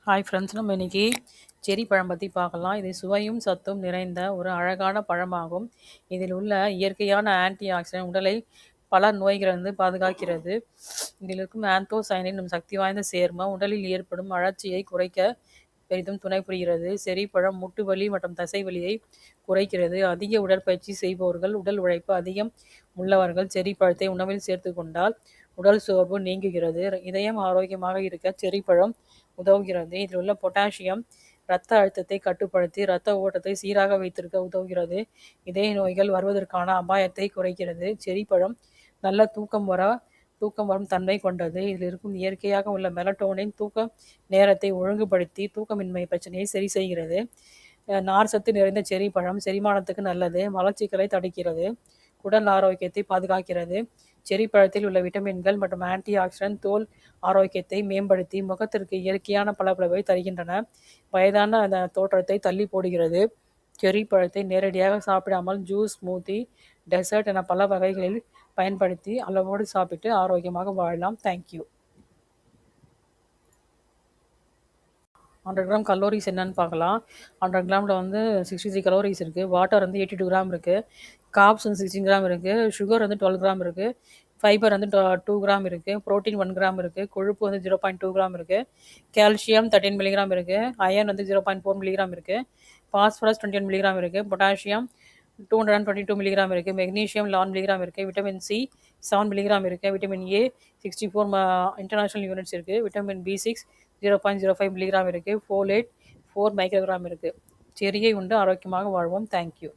Hi friends, நம்ம இன்னைக்கு செரி பழம் பற்றி பார்க்கலாம். இது சுவையும் சத்தும் நிறைந்த ஒரு அழகான பழமாகும். இதில் உள்ள இயற்கையான ஆன்டி ஆக்சிடென்ட் உடலை பல நோய்களிலிருந்து பாதுகாக்கிறது. இதில் இருக்கும் ஆந்தோசைனின் என்னும் சக்தி வாய்ந்த சேர்மம் உடலில் ஏற்படும் அழற்சியை குறைக்க பெரிதும் துணை புரிகிறது. செரி பழம் முட்டு வலி மற்றும் தசை வலியை குறைக்கிறது. அதிக உடற்பயிற்சி செய்பவர்கள், உடல் உழைப்பு அதிகம் உள்ளவர்கள் செரி பழத்தை உணவில் சேர்த்து கொண்டால் உடல் சோர்வு நீங்குகிறது. இதயம் ஆரோக்கியமாக இருக்க செரி பழம் உதவுகிறது. இதில் உள்ள பொட்டாசியம் இரத்த அழுத்தத்தை கட்டுப்படுத்தி இரத்த ஓட்டத்தை சீராக வைத்திருக்க உதவுகிறது. இதய நோய்கள் வருவதற்கான அபாயத்தை குறைக்கிறது. செரி பழம் நல்ல தூக்கம் வரும் தன்மை கொண்டது. இதில் இருக்கும் இயற்கையாக உள்ள மெலட்டோனின் தூக்க நேரத்தை ஒழுங்குபடுத்தி தூக்கமின்மை பிரச்சனையை சரி செய்கிறது. நார் சத்து நிறைந்த செரி பழம் செரிமானத்துக்கு நல்லது. மலச்சிக்கலை தடுக்கிறது. குடல் ஆரோக்கியத்தை பாதுகாக்கிறது. செரி பழத்தில் உள்ள விட்டமின்கள் மற்றும் ஆன்டி ஆக்சிடென்ட் தோல் ஆரோக்கியத்தை மேம்படுத்தி முகத்திற்கு இயற்கையான பளபளப்பை தருகின்றன. வயதான தோற்றத்தை தள்ளி போடுகிறது. செரி பழத்தை நேரடியாக சாப்பிடாமல் ஜூஸ், ஸ்மூத்தி, டெசர்ட் என பல வகைகளில் பயன்படுத்தி அளவோடு சாப்பிட்டு ஆரோக்கியமாக வாழலாம். தேங்க்யூ. 100 கிராம் கலோரிஸ் என்னன்னு பார்க்கலாம். 100 கிராமில் வந்து 63 கலோரிஸ் இருக்குது. வாட்டர் வந்து 82 கிராம் இருக்குது. கார்ப்ஸ் வந்து 16 கிராம் இருக்குது. சுகர் வந்து 12 கிராம் இருக்குது. ஃபைபர் வந்து 2 கிராம் இருக்குது. புரோட்டீன் 1 கிராம் இருக்குது. கொழுப்பு வந்து 0.2 கிராம் இருக்குது. கால்சியம் 13 மில்லிகிராம் இருக்குது. அயன் வந்து 0.4 மில்லிகிராம் இருக்குது. பாஸ்பரஸ் 21 மில்லிகிராம் இருக்குது. பொட்டாசியம் 222 மில்லிகிராம் இருக்குது. மெக்னீஷியம் 11 மில்லிகிராம் இருக்குது. விட்டமின் சி 7 மில்லிகிராம் இருக்குது. விட்டமின் ஏ 64 இன்டர்நேஷனல் யூனிட்ஸ் இருக்குது. விட்டமின் பி6 0.05 மில்லிகிராம் இருக்குது. ஃபோலேட் 4 மைக்ரோகிராம் இருக்குது. செரியை உண்டு ஆரோக்கியமாக வாழ்வோம். தேங்க்யூ.